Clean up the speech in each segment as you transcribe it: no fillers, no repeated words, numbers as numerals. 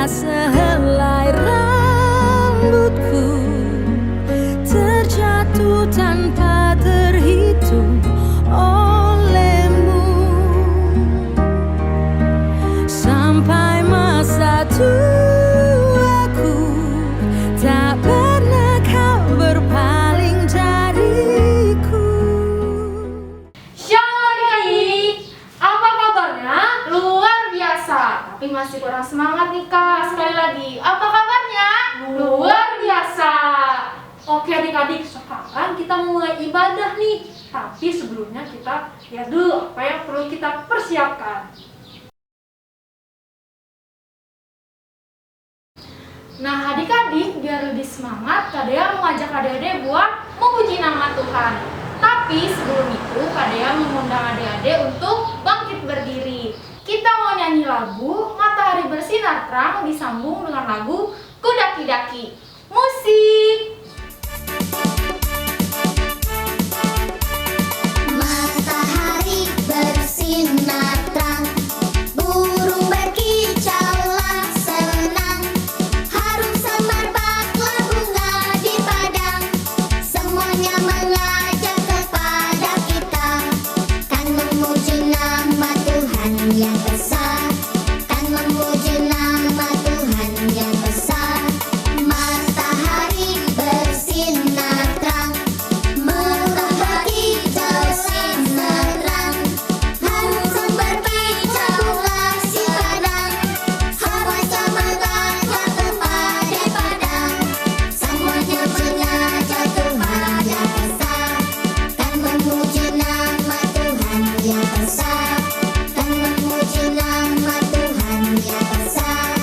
sehelai rambutku terjatuh tanpa terhitung olehmu. Sampai masa tuaku tak pernah kau berpaling dariku. Shalom adik-adik, apa kabarnya? Luar biasa. Tapi masih kurang semangat nih Kak. Sekali lagi, apa kabarnya? Luar biasa. Oke adik-adik, sekarang kita mulai ibadah nih. Tapi sebelumnya kita lihat dulu apa yang perlu kita persiapkan. Nah adik-adik, biar lebih semangat, Kak Dea mengajak adik-adik buat memuji nama Tuhan. Tapi sebelum itu, Kak Dea mengundang adik-adik untuk bangkit berdiri. Kita mau nyanyi lagu Matahari Bersinar Terang disambung dengan lagu Ku Daki-Daki. Musik! Matahari bersinar terang, burung berkicaulah senang, harum semerbaklah bunga di padang, semuanya mengajak kepada kita, kan memuji nama Tuhan yang besar, kan memuji nama Tuhan yang besar. Matahari bersinar terang, burung berkicau sinar terang, harum semerbaklah si padang, hawa semangatlah kepada padang, semuanya mengajak Tuhan yang besar, kan memuji nama Tuhan yang besar, kan memuji nama Tuhan yang besar,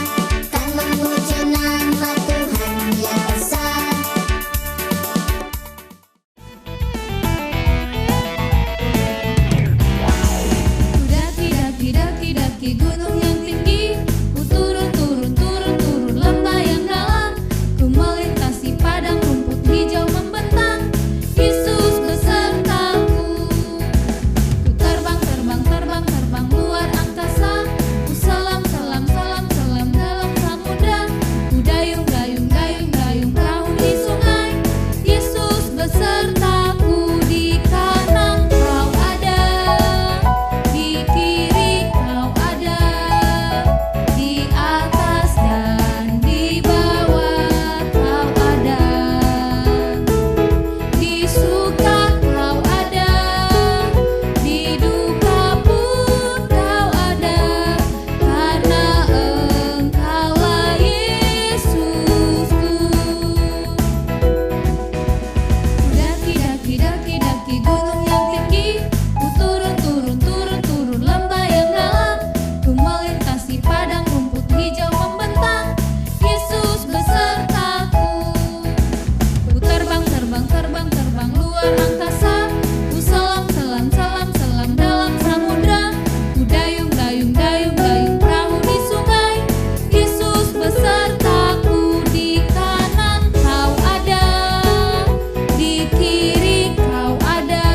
kan memuji nama Tuhan yang besar. Daki gunung yang tinggi, ku turun lembah yang dalam, ku melintasi padang rumput hijau membentang, Yesus besertaku. Ku terbang luar angkasa, ku selam dalam samudra, ku dayung perahu di sungai, Yesus besertaku. Di kanan kau ada, di kiri kau ada, di atas dan di bawah kau ada, di suka kau ada, di duka pun kau ada, karena Engkaulah Yesusku. Daki gunung yang tinggi, ku turun lembah yang dalam, ku melintasi padang rumput hijau membentang, Yesus besertaku. Ku terbang luar angkasa, ku selam dalam samudra, ku dayung perahu di sungai, Yesus besertaku. Di kanan kau ada, di kiri kau ada,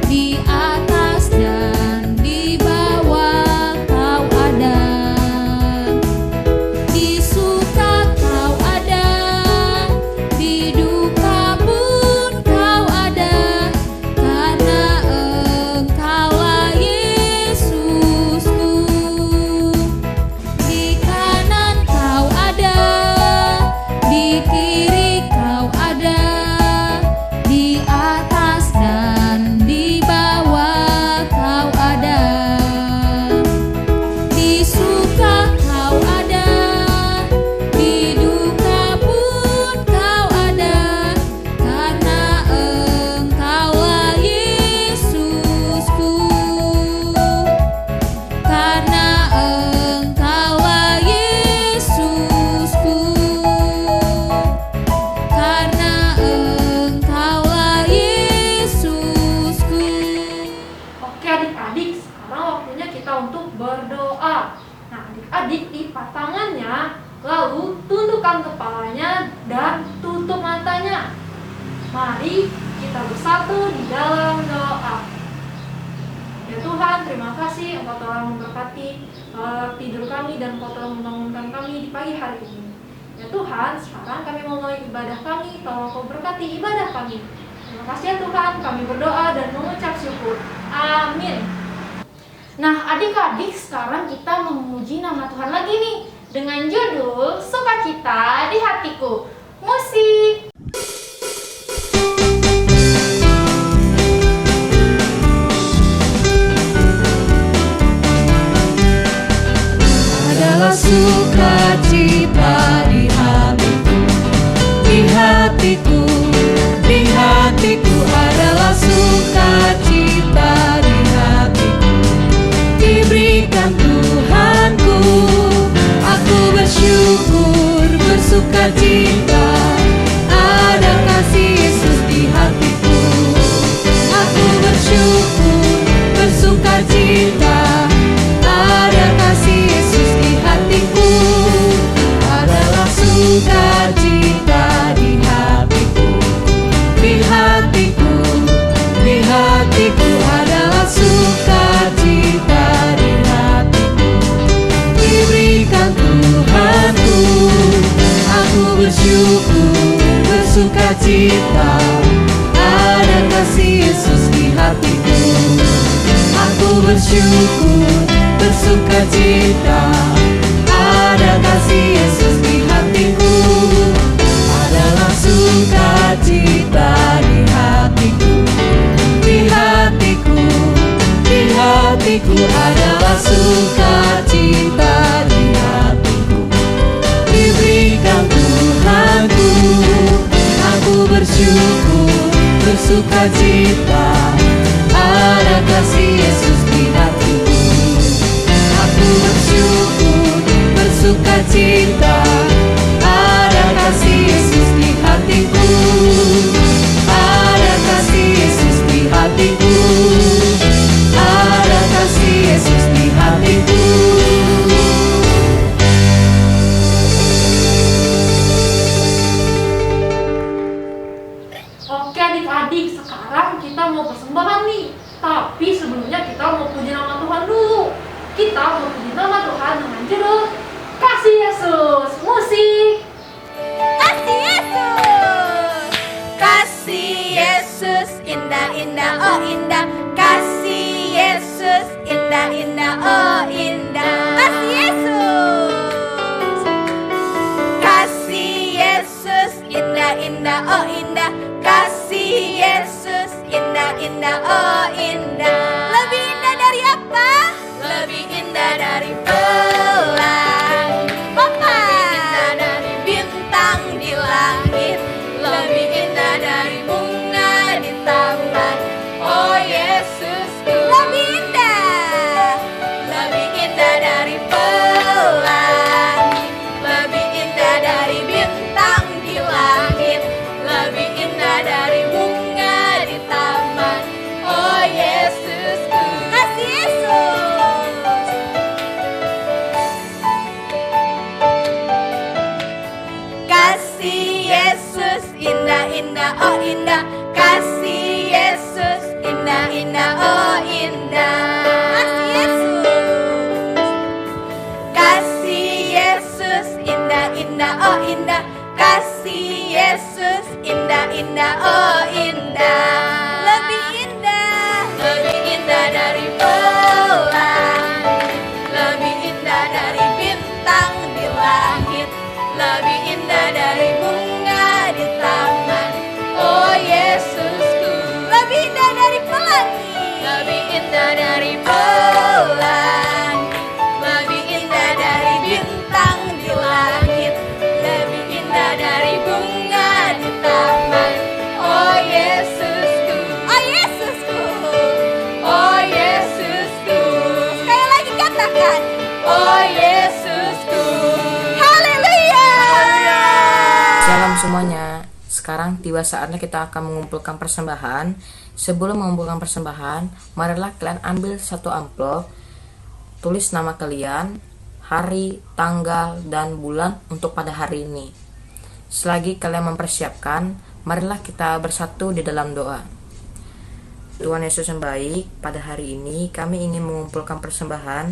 di atas dan di bawah kau ada, di suka kau ada, di duka pun kau ada, karena Engkaulah Yesusku. Di kanan kau ada, di kiri kau ada, di atas dan di bawah kau ada, di suka kau ada, di duka pun kau ada, karena Engkaulah Yesusku, karena Engkaulah Yesusku, karena Engkaulah Yesusku. Oke adik-adik, sekarang waktunya kita untuk berdoa. Nah adik-adik lipat tangannya, lalu tundukkan kepalanya dan tutup matanya. Mari kita bersatu di dalam doa. Ya Tuhan, terima kasih Engkau telah memberkati tidur kami dan Engkau telah membangunkan kami di pagi hari ini. Ya Tuhan, sekarang kami mau mulai ibadah kami, tolong Kau berkati ibadah kami. Terima kasih ya Tuhan, kami berdoa dan mengucap syukur. Amin. Nah adik-adik, sekarang kita memuji nama Tuhan lagi nih dengan judul Sukacita di Hatiku. Musik. Adalah sukacita di hatiku, di hatiku, di hatiku adalah sukacita di hatiku. Diberikan Tuhanku, aku bersyukur, bersukacita. Ada kasih Yesus di hatiku, aku bersyukur, bersukacita. Ada kasih Yesus di hatiku, adalah sukacita di hatiku, di hatiku, di hatiku adalah sukacita di hatiku. Diberikan Tuhanku, aku bersyukur, bersukacita. Ada kasih Yesus di hatiku, aku bersyukur, bersukacita. Ada kasih Yesus di hatiku, adalah sukacita di hatiku, di hatiku, di hatiku adalah sukacita di hatiku. Diberikan Tuhanku, aku bersyukur, bersukacita. Ada kasih Yesus di hatiku, aku bersyukur, bersukacita. Ada kasih Yesus di hatiku, ada kasih Yesus di hatiku, ada kasih Yesus di hatiku. Oke adik-adik, sekarang kita mau persembahan nih. Tapi sebelumnya kita mau puji nama Tuhan dulu. Kita mau puji nama Tuhan dengan judul Kasih Yesus. Musik. Kasih Yesus, kasih Yesus, indah indah oh indah. Kasih Yesus, indah indah oh indah. Kasih Yesus, kasih Yesus, indah indah oh indah. Kasih Yesus, indah indah oh indah. Lebih indah dari apa? Lebih indah dari pelangi, Papa. Lebih indah dari bintang di langit. Lebih indah dari bunga di taman. Oh Yesusku, lebih indah. Lebih indah dari pelangi. Lebih indah dari bintang di langit. Lebih indah dari bunga di taman. Oh Yesusku, kasih Yesus. Kasih Yesus, indah indah oh indah. Kasih Yesus, indah indah oh indah. Kasih Yesus, kasih Yesus, indah indah oh indah. Kasih Yesus, indah indah oh indah. Lebih indah, lebih indah dari pelangi. Lebih indah dari bintang di langit. Lebih indah dari bunga di taman. Oh Yesusku, lebih indah dari pelangi. Lebih indah dari pelangi. Lebih indah dari bintang di langit. Lebih indah dari bunga di taman. Oh Yesusku, oh Yesusku, oh Yesusku. Sekali lagi katakan, oh Yesusku. Haleluya. Shalom semuanya. Sekarang tiba saatnya kita akan mengumpulkan persembahan. Sebelum mengumpulkan persembahan, marilah kalian ambil satu amplop, tulis nama kalian, hari, tanggal, dan bulan untuk pada hari ini. Selagi kalian mempersiapkan, marilah kita bersatu di dalam doa. Tuhan Yesus yang baik, pada hari ini kami ingin mengumpulkan persembahan.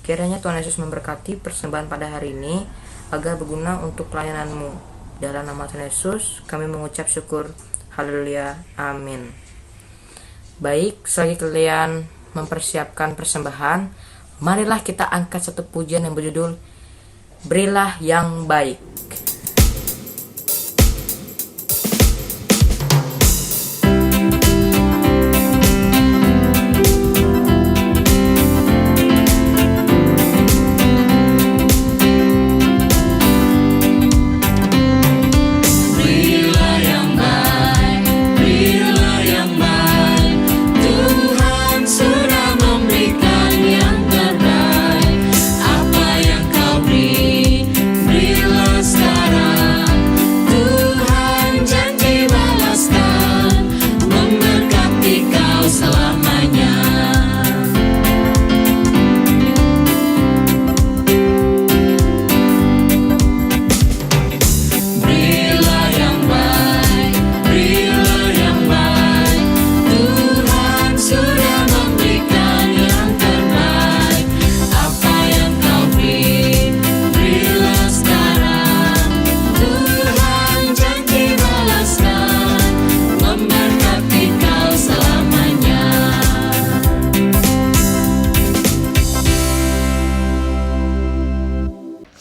Kiranya Tuhan Yesus memberkati persembahan pada hari ini. agar berguna untuk pelayananmu. Dalam nama Tuhan Yesus kami mengucap syukur. Haleluya, amin. Baik, selagi kalian mempersiapkan persembahan, marilah kita angkat satu pujian yang berjudul Berilah yang Baik.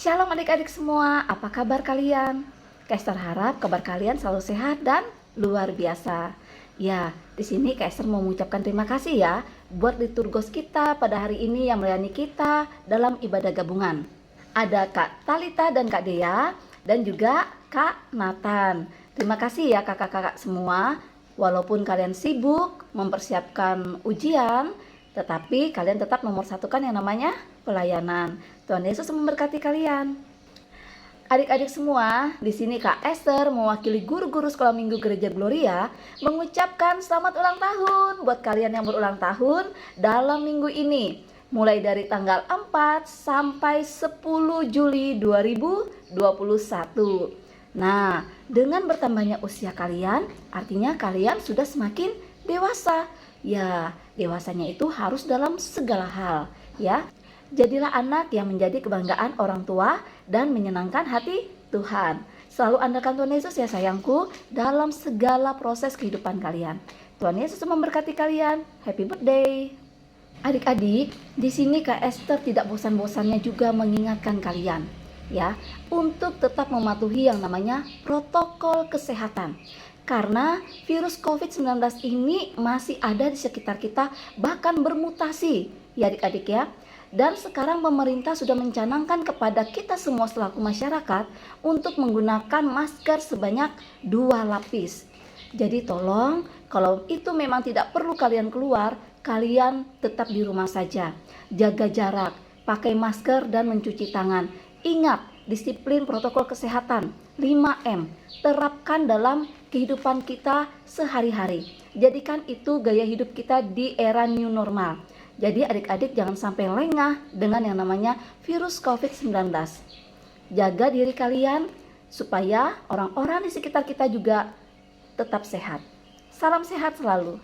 Shalom adik-adik semua, apa kabar kalian? Kak harap kabar kalian selalu sehat dan luar biasa. Ya, di sini Kak mau mengucapkan terima kasih ya buat liturgos kita pada hari ini yang melayani kita dalam ibadah gabungan. Ada Kak Talita dan Kak Dea dan juga Kak Nathan. Terima kasih ya kakak-kakak semua. Walaupun kalian sibuk mempersiapkan ujian, tetapi kalian tetap memersatukan yang namanya pelayanan. Tuhan Yesus memberkati kalian. Adik-adik semua, di sini Kak Esther mewakili guru-guru sekolah minggu Gereja Gloria mengucapkan selamat ulang tahun buat kalian yang berulang tahun dalam minggu ini. Mulai dari tanggal 4 sampai 10 Juli 2021. Nah, dengan bertambahnya usia kalian, artinya kalian sudah semakin dewasa. Ya, dewasanya itu harus dalam segala hal, ya. Jadilah anak yang menjadi kebanggaan orang tua dan menyenangkan hati Tuhan. Selalu andalkan Tuhan Yesus ya sayangku dalam segala proses kehidupan kalian. Tuhan Yesus memberkati kalian. Happy birthday. Adik-adik, di sini Kak Esther tidak bosan-bosannya juga mengingatkan kalian ya untuk tetap mematuhi yang namanya protokol kesehatan. Karena virus COVID-19 ini masih ada di sekitar kita, bahkan bermutasi ya adik-adik ya. Dan sekarang pemerintah sudah mencanangkan kepada kita semua selaku masyarakat untuk menggunakan masker sebanyak 2 lapis. Jadi tolong kalau itu memang tidak perlu kalian keluar, kalian tetap di rumah saja. Jaga jarak, pakai masker dan mencuci tangan. Ingat, disiplin protokol kesehatan 5M. Terapkan dalam kehidupan kita sehari-hari. Jadikan itu gaya hidup kita di era new normal. Jadi adik-adik jangan sampai lengah dengan yang namanya virus COVID-19. Jaga diri kalian supaya orang-orang di sekitar kita juga tetap sehat. Salam sehat selalu.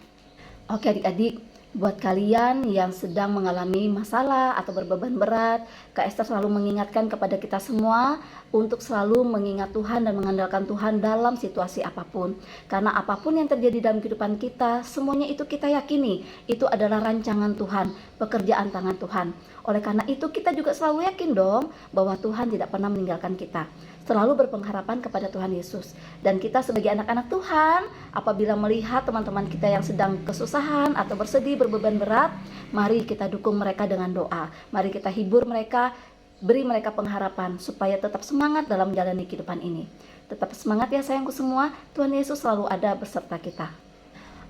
Oke adik-adik, buat kalian yang sedang mengalami masalah atau berbeban berat, Kak Esther selalu mengingatkan kepada kita semua untuk selalu mengingat Tuhan dan mengandalkan Tuhan dalam situasi apapun. Karena apapun yang terjadi dalam kehidupan kita, semuanya itu kita yakini itu adalah rancangan Tuhan, pekerjaan tangan Tuhan. Oleh karena itu kita juga selalu yakin dong bahwa Tuhan tidak pernah meninggalkan kita. Selalu berpengharapan kepada Tuhan Yesus. Dan kita sebagai anak-anak Tuhan, apabila melihat teman-teman kita yang sedang kesusahan atau bersedih, berbeban berat, mari kita dukung mereka dengan doa. Mari kita hibur mereka, beri mereka pengharapan supaya tetap semangat dalam menjalani kehidupan ini. Tetap semangat ya sayangku semua, Tuhan Yesus selalu ada beserta kita.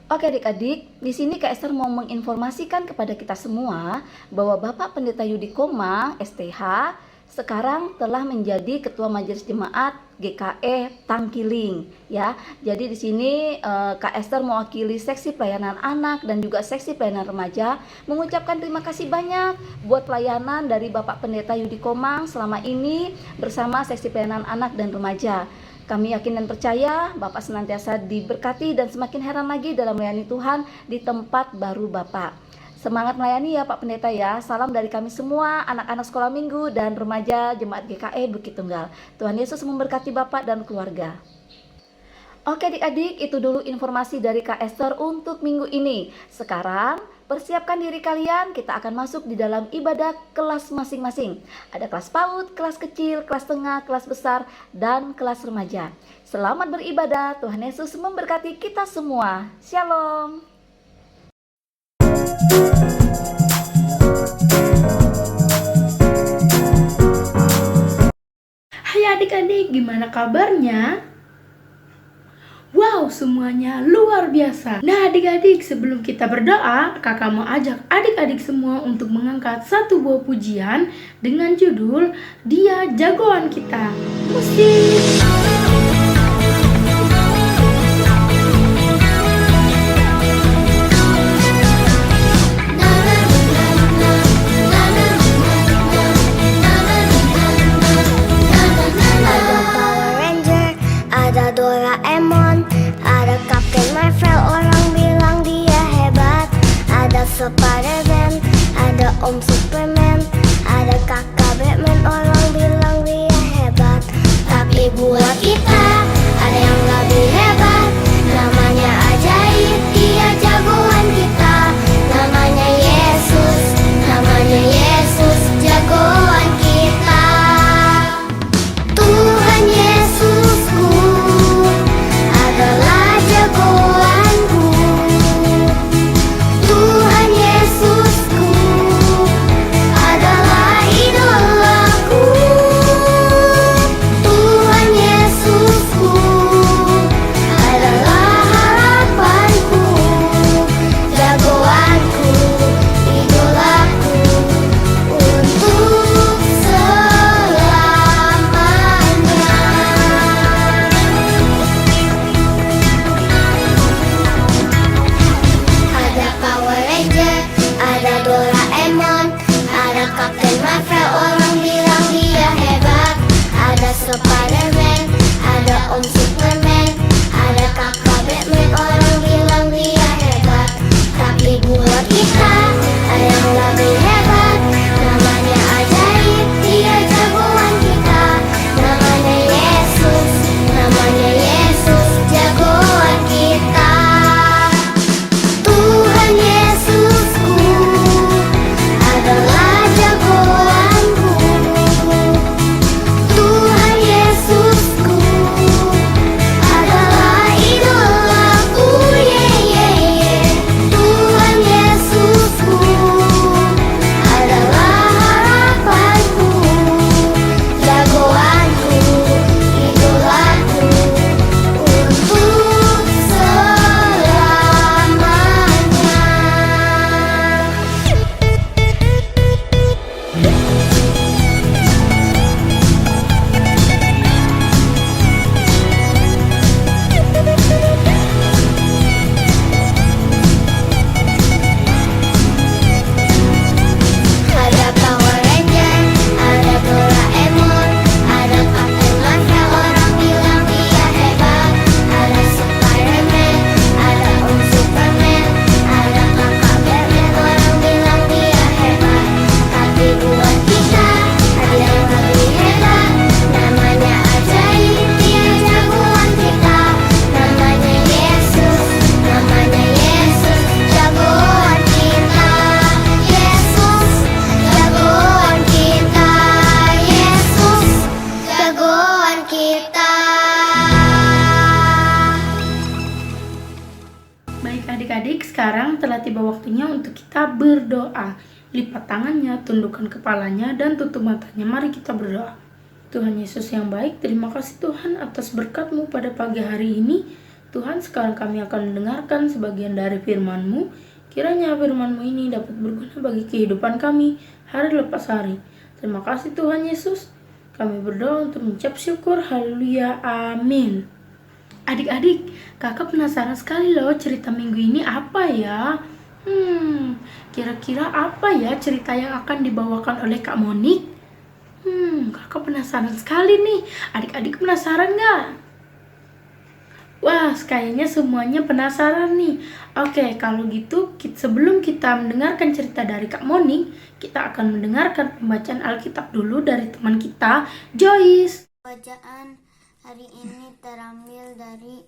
Oke adik-adik, di sini Kak Esther mau menginformasikan kepada kita semua bahwa Bapak Pendeta Yudi Koma, STH, sekarang telah menjadi Ketua Majelis Jemaat GKE Tangkiling ya. Jadi di sini Kak Esther mewakili seksi pelayanan anak dan juga seksi pelayanan remaja mengucapkan terima kasih banyak buat pelayanan dari Bapak Pendeta Yudi Komang selama ini bersama seksi pelayanan anak dan remaja. Kami yakin dan percaya Bapak senantiasa diberkati dan semakin heran lagi dalam melayani Tuhan di tempat baru Bapak. Semangat melayani ya Pak Pendeta ya. Salam dari kami semua, anak-anak sekolah minggu dan remaja Jemaat GKE Bukit Tunggal. Tuhan Yesus memberkati Bapak dan keluarga. Oke adik-adik, itu dulu informasi dari Kak Esther untuk minggu ini. Sekarang, persiapkan diri kalian, kita akan masuk di dalam ibadah kelas masing-masing. Ada kelas PAUD, kelas kecil, kelas tengah, kelas besar, dan kelas remaja. Selamat beribadah, Tuhan Yesus memberkati kita semua. Shalom. Hai adik-adik, gimana kabarnya? Wow, semuanya luar biasa. Nah adik-adik, sebelum kita berdoa, kakak mau ajak adik-adik semua untuk mengangkat satu buah pujian dengan judul Dia Jagoan Kita. Musik. Ada Power Ranger, ada Doraemon, ada Captain Marvel, orang bilang dia hebat. Ada Spider-Man, ada Om Superman, ada kakak Batman, orang bilang dia hebat. Tapi buat kita ada yang lebih hebat, namanya ajaib, dia jagoan kita. Namanya Yesus, jagoan kita. Tuhan Yesusku adalah jagoanku. Tuhan Yesusku adalah idolaku. Tuhan Yesusku adalah harapanku, jagoanku, idolaku untuk selamanya. Ada Power Ranger, ada Doraemon, ada Captain Marvel, orang bilang dia hebat. Ada Spider-Man, ada Om Superman, ada kakak Batman, orang bilang dia hebat. Tapi buat kita ada yang lebih hebat, namanya ajaib, dia jagoan kita. Namanya Yesus, jagoan kita. Tuhan Yesusku adalah jagoanku. Tuhan Yesusku adalah idolaku. Tuhan Yesusku adalah harapanku, jagoanku, idolaku untuk selamanya. Ada Power Ranger, ada Doraemon, ada Captain Marvel, orang bilang dia hebat. Ada Spider-Man, ada Om Superman, ada kakak Batman, orang bilang dia hebat. Tapi buat kita ada yang lebih hebat, namanya ajaib, dia jagoan kita. Namanya Yesus, jagoan kita. Yesus, jagoan kita. Yesus, jagoan kita. Baik adik-adik, sekarang telah tiba waktunya untuk kita berdoa. Lipat tangannya, tundukkan kepalanya, dan tutup matanya. Mari kita berdoa. Tuhan Yesus yang baik, terima kasih Tuhan atas berkat-Mu pada pagi hari ini. Tuhan, sekarang kami akan mendengarkan sebagian dari firman-Mu. Kiranya firman-Mu ini dapat berguna bagi kehidupan kami hari lepas hari. Terima kasih Tuhan Yesus. Kami berdoa untuk mengucap syukur. Haleluya. Amin. Adik-adik, kakak penasaran sekali loh cerita minggu ini apa ya? Kira-kira apa ya cerita yang akan dibawakan oleh Kak Monik? Kakak penasaran sekali nih. Adik-adik penasaran nggak? Wah, kayaknya semuanya penasaran nih. Oke, kalau gitu sebelum kita mendengarkan cerita dari Kak Monik, kita akan mendengarkan pembacaan Alkitab dulu dari teman kita, Joyce. Bacaan hari ini terambil dari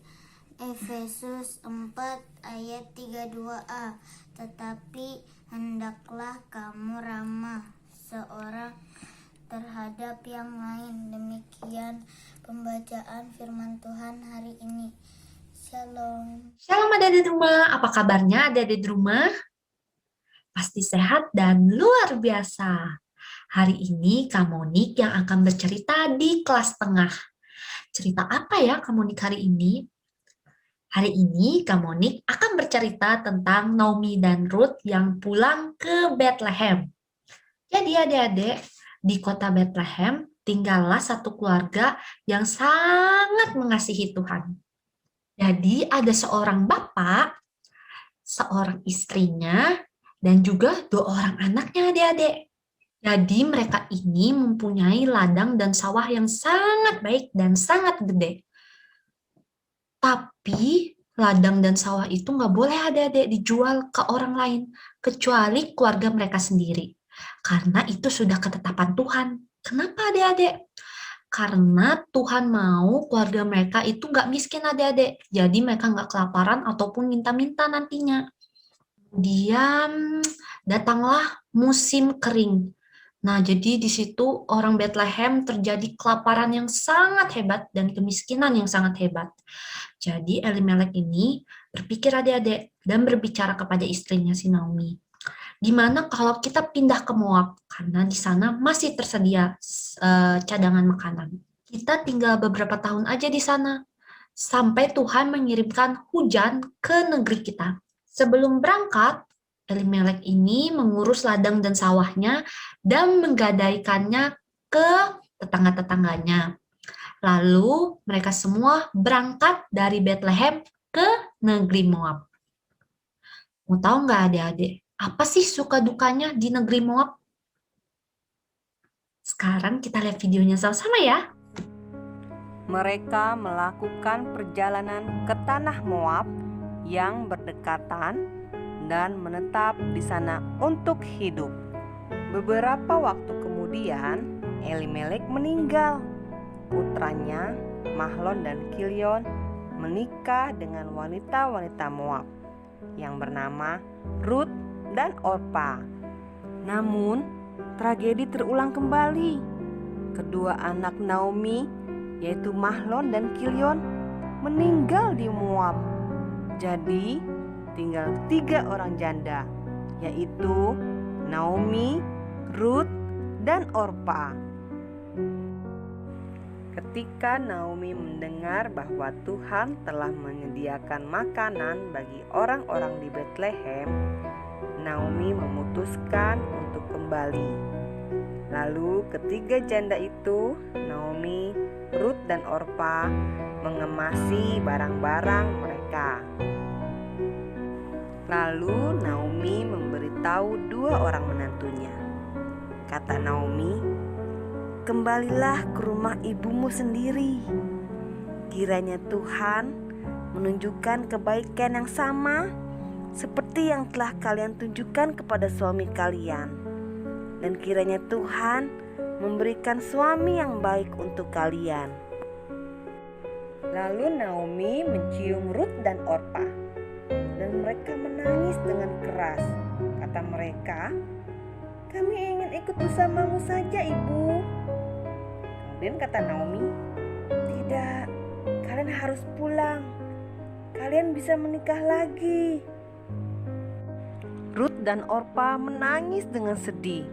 Efesus 4 ayat 32a. Tetapi hendaklah kamu ramah seorang terhadap yang lain. Demikian pembacaan firman Tuhan hari ini. Shalom. Shalom adik-adik di rumah, apa kabarnya adik-adik di rumah? Pasti sehat dan luar biasa. Hari ini Kak Monik yang akan bercerita di kelas tengah. Cerita apa ya Kak Monik hari ini? Hari ini Kak Monik akan bercerita tentang Naomi dan Ruth yang pulang ke Bethlehem. Jadi adik-adik, di kota Bethlehem tinggallah satu keluarga yang sangat mengasihi Tuhan. Jadi ada seorang bapak, seorang istrinya, dan juga 2 orang anaknya adik-adik. Jadi mereka ini mempunyai ladang dan sawah yang sangat baik dan sangat gede. Tapi ladang dan sawah itu nggak boleh adik-adik dijual ke orang lain, kecuali keluarga mereka sendiri. Karena itu sudah ketetapan Tuhan. Kenapa adik-adik? Karena Tuhan mau keluarga mereka itu nggak miskin adik-adik. Jadi mereka nggak kelaparan ataupun minta-minta nantinya. Kemudian datanglah musim kering. Nah, jadi di situ orang Bethlehem terjadi kelaparan yang sangat hebat dan kemiskinan yang sangat hebat. Jadi Elimelek ini berpikir adik-adik dan berbicara kepada istrinya si Naomi. Gimana kalau kita pindah ke Moab? Karena di sana masih tersedia cadangan makanan. Kita tinggal beberapa tahun aja di sana. Sampai Tuhan mengirimkan hujan ke negeri kita. Sebelum berangkat, Elimelek ini mengurus ladang dan sawahnya dan menggadaikannya ke tetangga-tetangganya. Lalu mereka semua berangkat dari Bethlehem ke negeri Moab. Mau tahu nggak adik-adik? Apa sih suka dukanya di negeri Moab? Sekarang kita lihat videonya sama-sama ya. Mereka melakukan perjalanan ke tanah Moab yang berdekatan dan menetap di sana untuk hidup. Beberapa waktu kemudian, Elimelek meninggal. Putranya, Mahlon dan Kilion, menikah dengan wanita-wanita Moab yang bernama Ruth dan Orpa. Namun, tragedi terulang kembali. Kedua anak Naomi, yaitu Mahlon dan Kilion, meninggal di Moab. Jadi, tinggal 3 orang janda, yaitu Naomi, Ruth, dan Orpa. Ketika Naomi mendengar bahwa Tuhan telah menyediakan makanan bagi orang-orang di Bethlehem, Naomi memutuskan untuk kembali. Lalu ketiga janda itu, Naomi, Ruth, dan Orpa, mengemasi barang-barang mereka. Lalu Naomi memberitahu 2 orang menantunya. Kata Naomi, "Kembalilah ke rumah ibumu sendiri. Kiranya Tuhan menunjukkan kebaikan yang sama seperti yang telah kalian tunjukkan kepada suami kalian. Dan kiranya Tuhan memberikan suami yang baik untuk kalian." Lalu Naomi mencium Ruth dan Orpa, dan mereka menangis dengan keras. Kata mereka, "Kami ingin ikut bersamamu saja, Ibu." Kemudian kata Naomi, "Tidak, kalian harus pulang. Kalian bisa menikah lagi." Ruth dan Orpa menangis dengan sedih.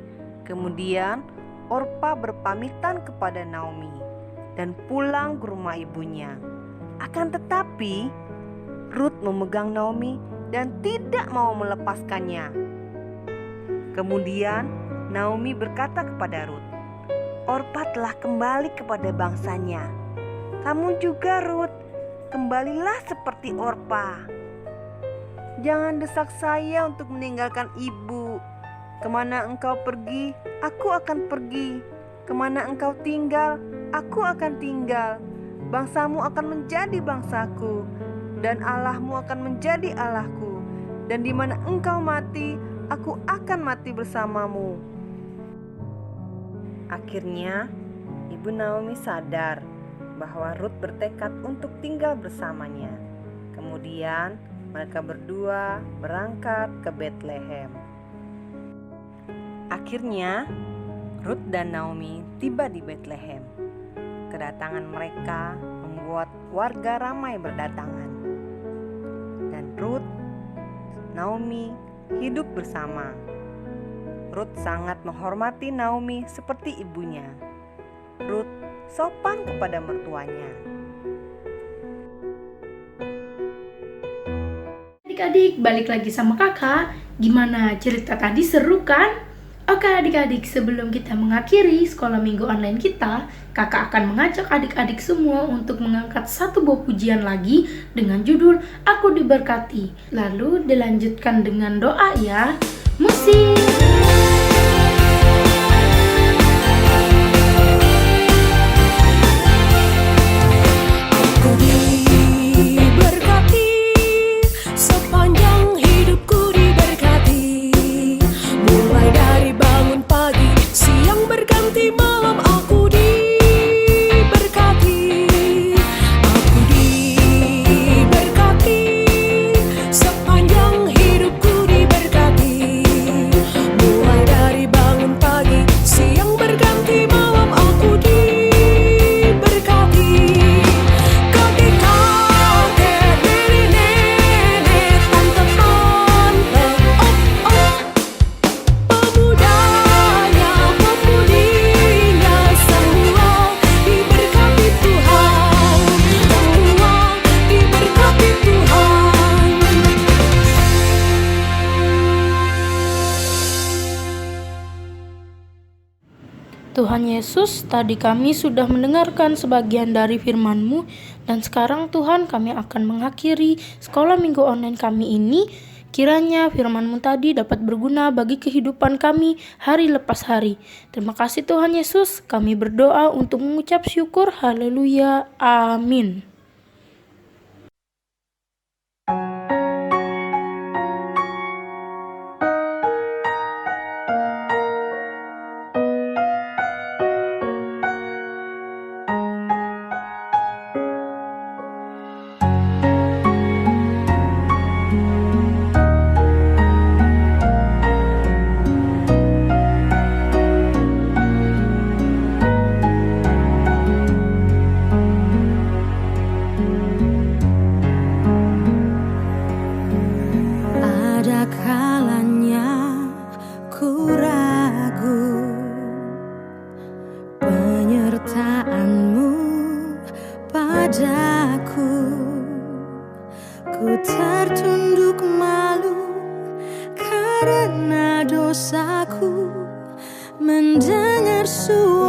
Kemudian Orpa berpamitan kepada Naomi dan pulang ke rumah ibunya. Akan tetapi Ruth memegang Naomi dan tidak mau melepaskannya. Kemudian Naomi berkata kepada Ruth, "Orpa telah kembali kepada bangsanya. Kamu juga, Ruth, kembalilah seperti Orpa. Jangan desak saya untuk meninggalkan ibu. Kemana engkau pergi, aku akan pergi. Kemana engkau tinggal, aku akan tinggal. bangsamu akan menjadi bangsaku, dan Allahmu akan menjadi Allahku. Dan di mana engkau mati, aku akan mati bersamamu. Akhirnya, Ibu Naomi sadar bahwa Ruth bertekad untuk tinggal bersamanya. Kemudian, mereka berdua berangkat ke Bethlehem. Akhirnya, Ruth dan Naomi tiba di Bethlehem. Kedatangan mereka membuat warga ramai berdatangan. Dan Ruth, Naomi hidup bersama. Ruth sangat menghormati Naomi seperti ibunya. Ruth sopan kepada mertuanya. Adik-adik, balik lagi sama kakak. Gimana cerita tadi, seru kan? Oke adik-adik, sebelum kita mengakhiri sekolah minggu online kita, kakak akan mengajak adik-adik semua untuk mengangkat satu buah pujian lagi dengan judul Aku Diberkati. Lalu dilanjutkan dengan doa ya. Musik. Tuhan Yesus, tadi kami sudah mendengarkan sebagian dari firman-Mu, dan sekarang Tuhan kami akan mengakhiri sekolah minggu online kami ini. Kiranya firman-Mu tadi dapat berguna bagi kehidupan kami hari lepas hari. Terima kasih Tuhan Yesus, kami berdoa untuk mengucap syukur. Haleluya, amin. Ku tertunduk malu karena dosaku, mendengar suara